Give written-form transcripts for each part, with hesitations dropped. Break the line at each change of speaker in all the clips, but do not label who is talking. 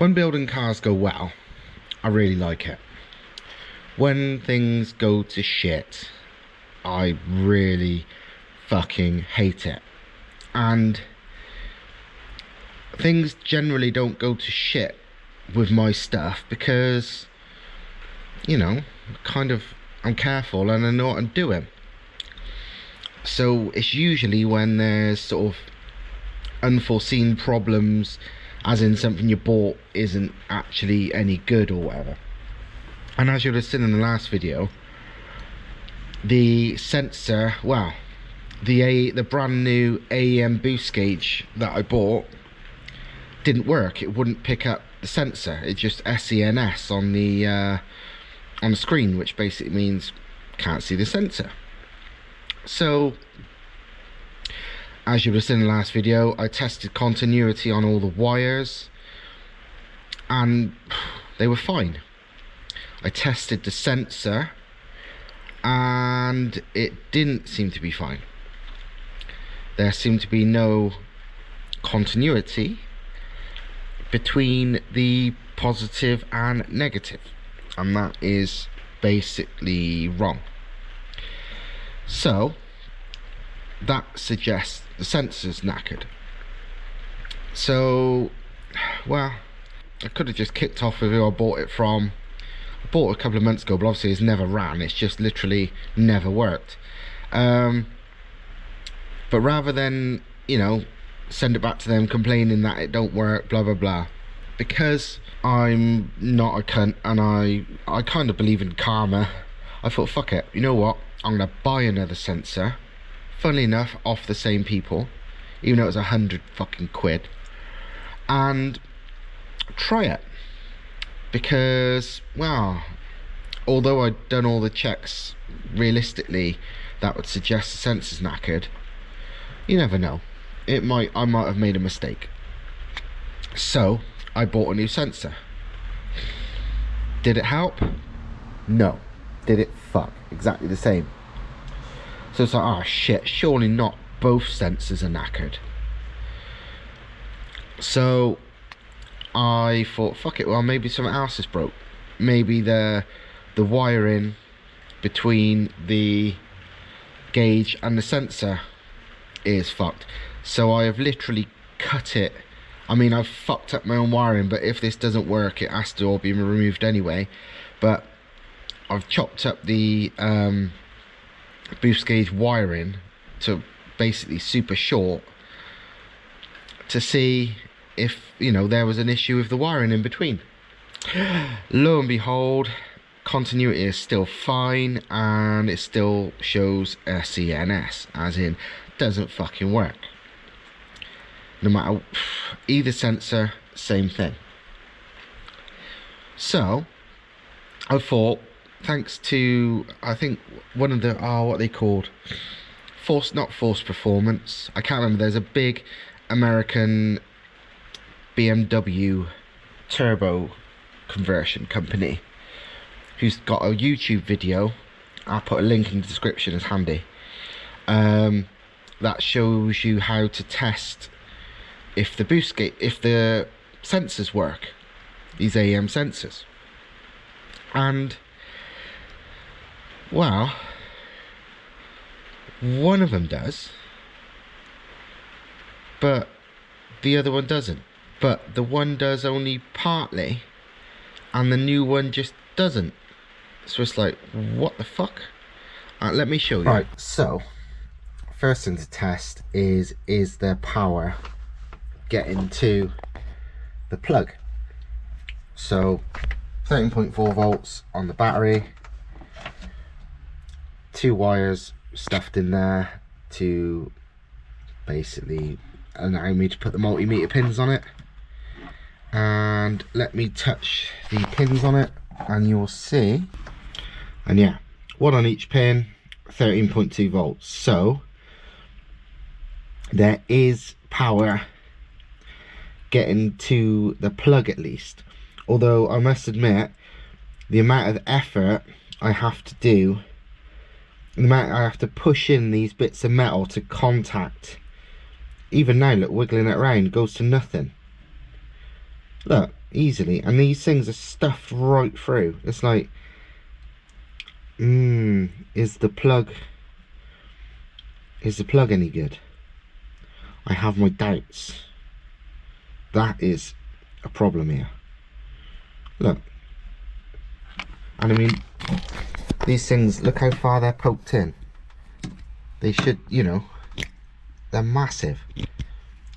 When building cars go well, I really like it. When things go to shit, I really fucking hate it. And things generally don't go to shit with my stuff because, you know, I'm careful and I know what I'm doing. So it's usually when there's sort of unforeseen problems, as in something you bought isn't actually any good or whatever. And as you would have seen in the last video, the sensor, well, the brand new AEM boost gauge that I bought didn't work. It wouldn't pick up the sensor. It just SENS on the screen, which basically means can't see the sensor. So as you would have seen in the last video, I tested continuity on all the wires and they were fine. I tested the sensor and it didn't seem to be fine. There seemed to be no continuity between the positive and negative, and that is basically wrong. So that suggests the sensor's knackered. So, well, I could have just kicked off with who I bought it from. I bought it a couple of months ago, but obviously it's never ran. It's just literally never worked. But rather than, you know, send it back to them complaining that it don't work, blah blah blah, because I'm not a cunt and I kind of believe in karma, I thought, fuck it, you know what, I'm gonna buy another sensor, funnily enough off the same people, even though it was 100 fucking quid, and try it. Because, well, although I'd done all the checks realistically that would suggest the sensor's knackered, you never know, I might have made a mistake. So I bought a new sensor. Did it help? No. Did it fuck? Exactly the same. So it's like, oh shit, surely not both sensors are knackered. So I thought, fuck it, well maybe something else is broke. Maybe the wiring between the gauge and the sensor is fucked. So I have literally cut it. I mean, I've fucked up my own wiring, but if this doesn't work, it has to all be removed anyway. But I've chopped up the boost gauge wiring to basically super short to see if, you know, there was an issue with the wiring in between. Lo and behold, continuity is still fine and it still shows SENS, as in doesn't fucking work. No matter, either sensor, same thing. So I thought, thanks to, I think one of the, what they called, not Force Performance, I can't remember, there's a big American BMW turbo conversion company who's got a YouTube video, I'll put a link in the description, it's handy, that shows you how to test if the if the sensors work, these AEM sensors. And well, one of them does, but the other one doesn't. But the one does only partly, and the new one just doesn't. So it's like, what the fuck? Let me show you. Right, so first thing to test is there power getting to the plug. So 13.4 volts on the battery, 2 wires stuffed in there to basically allow me to put the multimeter pins on it. And let me touch the pins on it and you'll see, and yeah, one on each pin, 13.2 volts. So there is power getting to the plug at least, although I must admit the amount of effort I have to do, the amount I have to push in these bits of metal to contact, even now look, wiggling it around, goes to nothing. Look, easily, and these things are stuffed right through. It's like, is the plug any good? I have my doubts. That is a problem here. Look, and I mean, these things, look how far they're poked in. They should, you know, they're massive.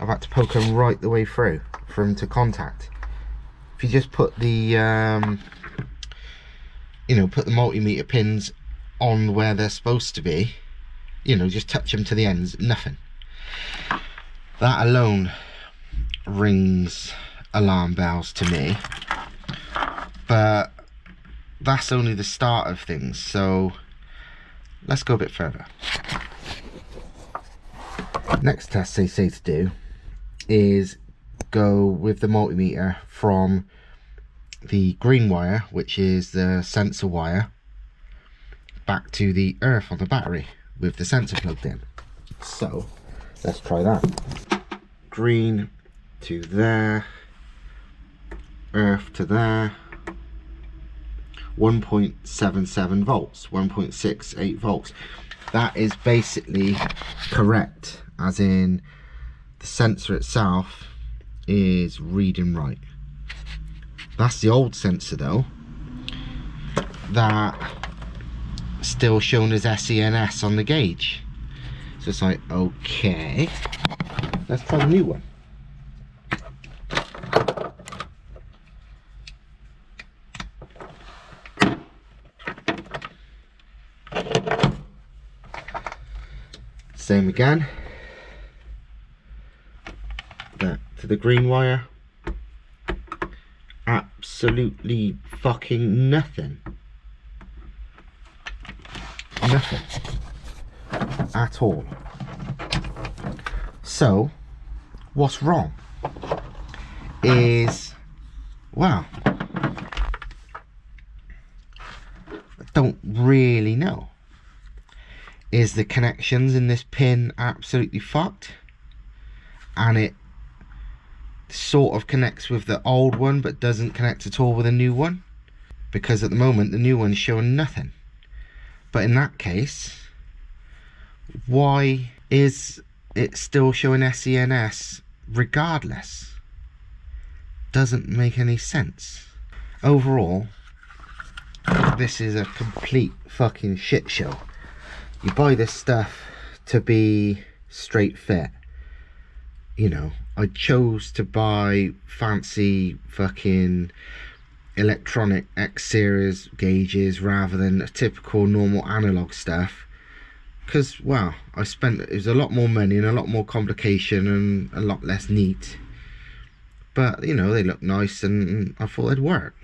I've had to poke them right the way through for them to contact. If you just put the, you know, put the multimeter pins on where they're supposed to be, you know, just touch them to the ends, nothing. That alone rings alarm bells to me. But that's only the start of things, so let's go a bit further. Next test they say to do is go with the multimeter from the green wire, which is the sensor wire, back to the earth on the battery with the sensor plugged in. So let's try that. Green to there, earth to there. 1.77 volts, 1.68 volts. That is basically correct, as in the sensor itself is reading right. That's the old sensor though, that still shown as SENS on the gauge. So it's like, okay, let's try the new one. Same again. Back to the green wire. Absolutely fucking nothing. Nothing. At all. So, what's wrong? Is, well, I don't really know. Is the connections in this pin absolutely fucked? And it sort of connects with the old one but doesn't connect at all with the new one? Because at the moment the new one's showing nothing. But in that case, why is it still showing SENS regardless? Doesn't make any sense. Overall, this is a complete fucking shit show. You buy this stuff to be straight fit. You know, I chose to buy fancy fucking electronic X series gauges rather than a typical normal analog stuff. Because, well, it was a lot more money and a lot more complication and a lot less neat. But, you know, they look nice and I thought they'd work.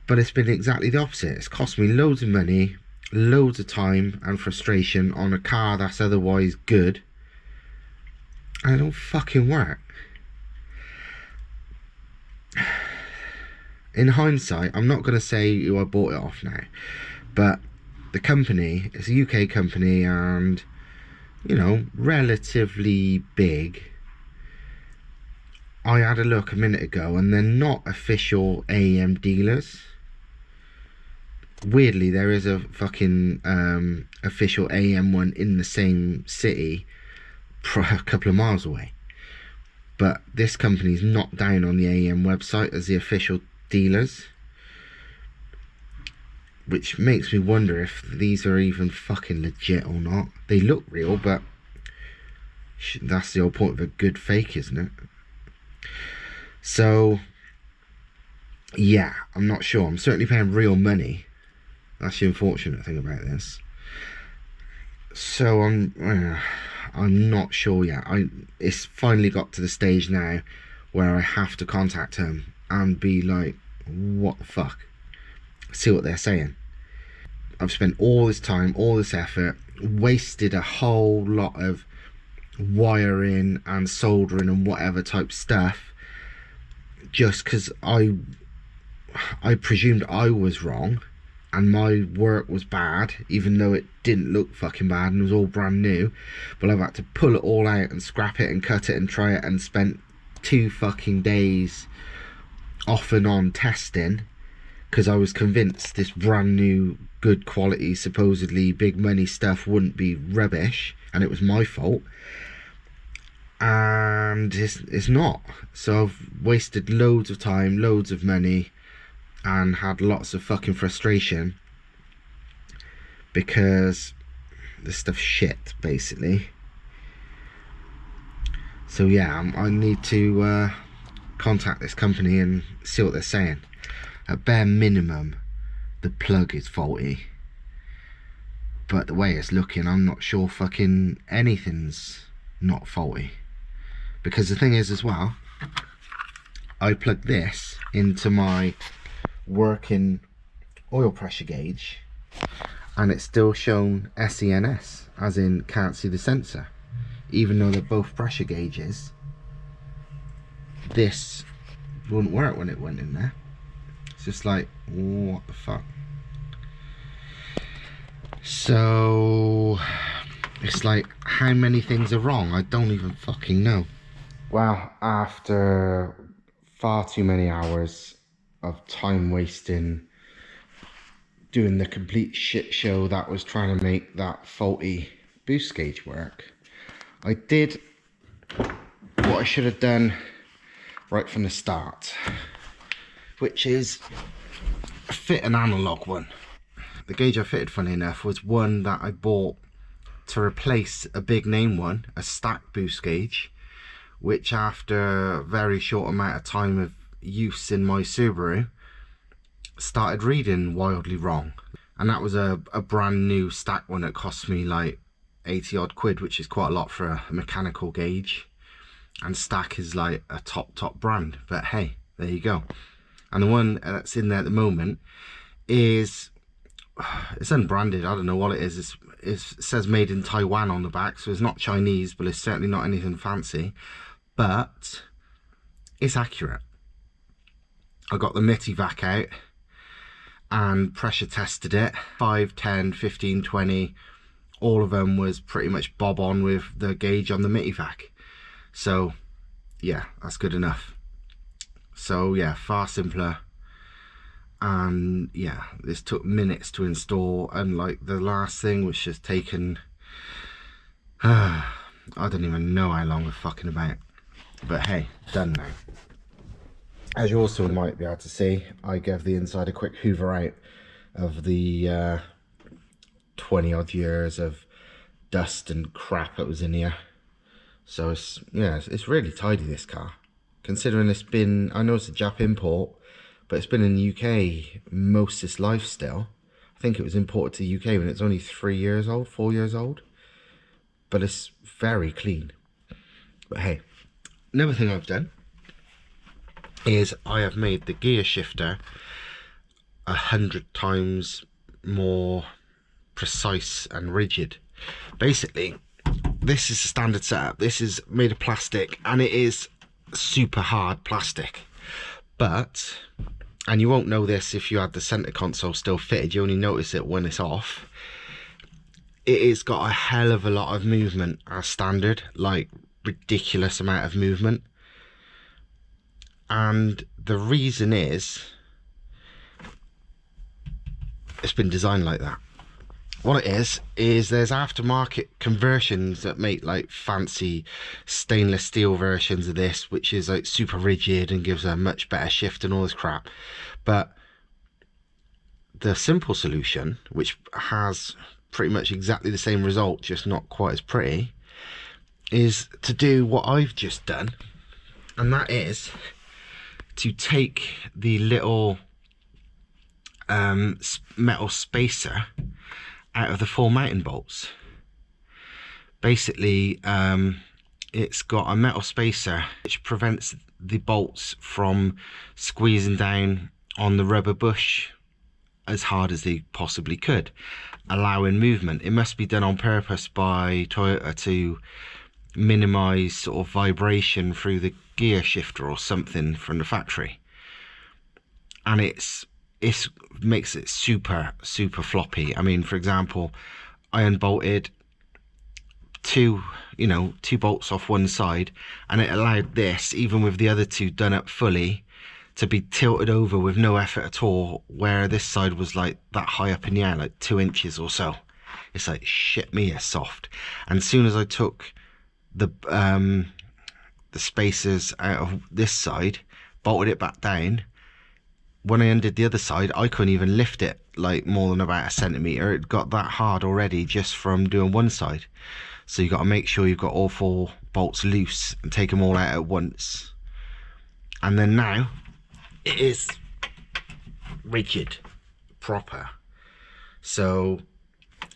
But it's been exactly the opposite. It's cost me loads of money, loads of time and frustration on a car that's otherwise good, and it don't fucking work. In hindsight, I'm not going to say who I bought it off now, but the company, it's a UK company and, you know, relatively big. I had a look a minute ago and they're not official AEM dealers. Weirdly, there is a fucking official AEM one in the same city a couple of miles away. But this company's not down on the AEM website as the official dealers. Which makes me wonder if these are even fucking legit or not. They look real, but that's the whole point of a good fake, isn't it? So, yeah, I'm not sure. I'm certainly paying real money. That's the unfortunate thing about this. So I'm not sure yet. It's finally got to the stage now where I have to contact him and be like, what the fuck? See what they're saying. I've spent all this time, all this effort, wasted a whole lot of wiring and soldering and whatever type stuff just because I presumed I was wrong and my work was bad, even though it didn't look fucking bad and was all brand new. But I've had to pull it all out and scrap it and cut it and try it and spent 2 fucking days off and on testing, because I was convinced this brand new good quality supposedly big money stuff wouldn't be rubbish, and it was my fault, and it's not. So I've wasted loads of time, loads of money, and had lots of fucking frustration because this stuff's shit basically. So yeah, I need to contact this company and see what they're saying. At bare minimum, the plug is faulty, but the way it's looking, I'm not sure fucking anything's not faulty. Because the thing is as well, I plugged this into my working oil pressure gauge, and it's still shown SENS, as in can't see the sensor, even though they're both pressure gauges. This wouldn't work when it went in there. It's just like, what the fuck. So it's like, how many things are wrong? I don't even fucking know. Well, after far too many hours of time wasting doing the complete shit show that was trying to make that faulty boost gauge work, I did what I should have done right from the start, which is fit an analog one. The gauge I fitted, funny enough, was one that I bought to replace a big name one, a stack boost gauge, which after a very short amount of time of use in my Subaru started reading wildly wrong. And that was a brand new stack one that cost me like 80 odd quid, which is quite a lot for a mechanical gauge, and Stack is like a top brand, but hey, there you go. And the one that's in there at the moment is, it's unbranded, I don't know what it is. It says made in Taiwan on the back, so it's not Chinese, but it's certainly not anything fancy, but it's accurate. I got the MITI-vac out and pressure tested it, 5, 10, 15, 20, all of them was pretty much bob on with the gauge on the MITI-vac. So yeah, that's good enough. So yeah, far simpler. And yeah, this took minutes to install, unlike the last thing, which has taken I don't even know how long we're fucking about. But hey, done now. As you also might be able to see, I gave the inside a quick hoover out of the 20 odd years of dust and crap that was in here. So it's, yeah, it's really tidy, this car, considering it's been, I know it's a Jap import, but it's been in the UK most of its life still. I think it was imported to the UK when it's only 3 years old, 4 years old, but it's very clean. But hey, another thing I've done is I have made the gear shifter 100 times more precise and rigid. Basically, this is a standard setup. This is made of plastic, and it is super hard plastic, but, and you won't know this if you had the center console still fitted, you only notice it when it's off, it has got a hell of a lot of movement as standard, like ridiculous amount of movement. And the reason is it's been designed like that. What it is there's aftermarket conversions that make like fancy stainless steel versions of this, which is like super rigid and gives a much better shift and all this crap. But the simple solution, which has pretty much exactly the same result, just not quite as pretty, is to do what I've just done, and that is to take the little metal spacer out of the 4 mounting bolts. Basically, it's got a metal spacer which prevents the bolts from squeezing down on the rubber bush as hard as they possibly could, allowing movement. It must be done on purpose by Toyota to minimize sort of vibration through the gear shifter or something from the factory, and it makes it super floppy. I mean, for example, I unbolted two bolts off one side, and it allowed this, even with the other two done up fully, to be tilted over with no effort at all, where this side was like that high up in the air, like 2 inches or so. It's like, shit me, it's soft. And as soon as I took the spacers out of this side, bolted it back down, when I undid the other side, I couldn't even lift it like more than about a centimetre. It got that hard already just from doing one side. So you got to make sure you've got all 4 bolts loose and take them all out at once. And then now it is rigid, proper. So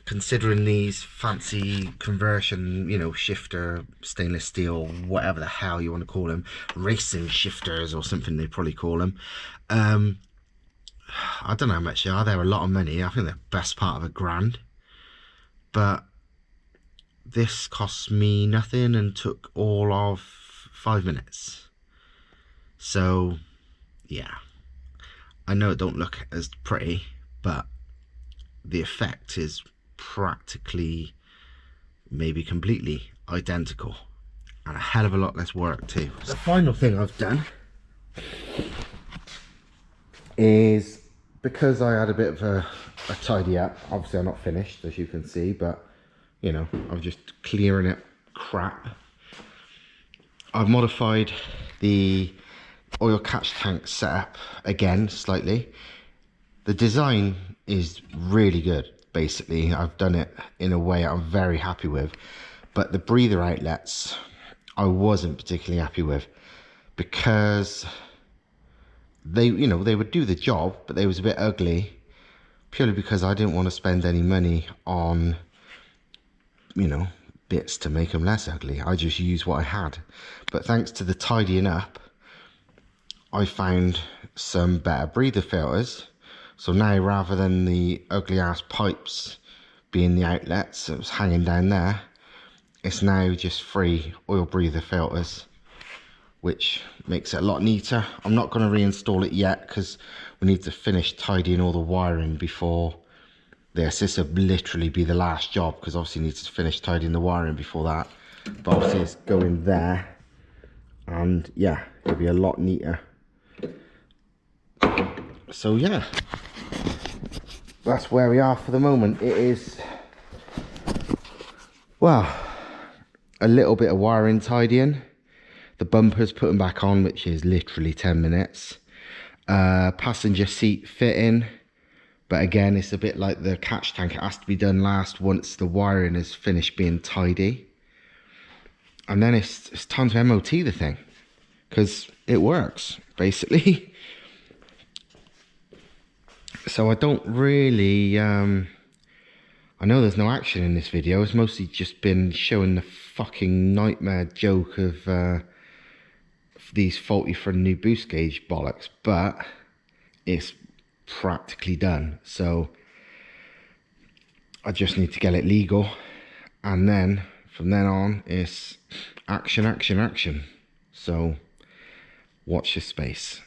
considering these fancy conversion, shifter, stainless steel, whatever the hell you want to call them, racing shifters or something they probably call them, I don't know how much they are. They're a lot of money. I think they're best part of £1,000. But this cost me nothing and took all of 5 minutes. So yeah, I know it don't look as pretty, but the effect is practically, maybe completely identical, and a hell of a lot less work too. The final thing I've done is, because I had a bit of a tidy up, obviously I'm not finished as you can see, but I'm just clearing it crap. I've modified the oil catch tank setup again slightly. The design is really good. Basically, I've done it in a way I'm very happy with, but the breather outlets I wasn't particularly happy with, because they would do the job, but they was a bit ugly, purely because I didn't want to spend any money on bits to make them less ugly. I just used what I had. But thanks to the tidying up, I found some better breather filters. So now, rather than the ugly ass pipes being the outlets that was hanging down there, it's now just 3 oil breather filters, which makes it a lot neater. I'm not going to reinstall it yet because we need to finish tidying all the wiring before this. This will literally be the last job, because obviously need to finish tidying the wiring before that. But obviously it's going there, and yeah, it'll be a lot neater. So yeah, that's where we are for the moment. It is, well, a little bit of wiring tidying, the bumpers putting back on, which is literally 10 minutes, passenger seat fitting, but again it's a bit like the catch tank, it has to be done last once the wiring is finished being tidy. And then it's time to MOT the thing, because it works basically. So I don't really, I know there's no action in this video. It's mostly just been showing the fucking nightmare joke of these faulty for new boost gauge bollocks, but it's practically done. So I just need to get it legal, and then from then on it's action, action, action. So watch your space.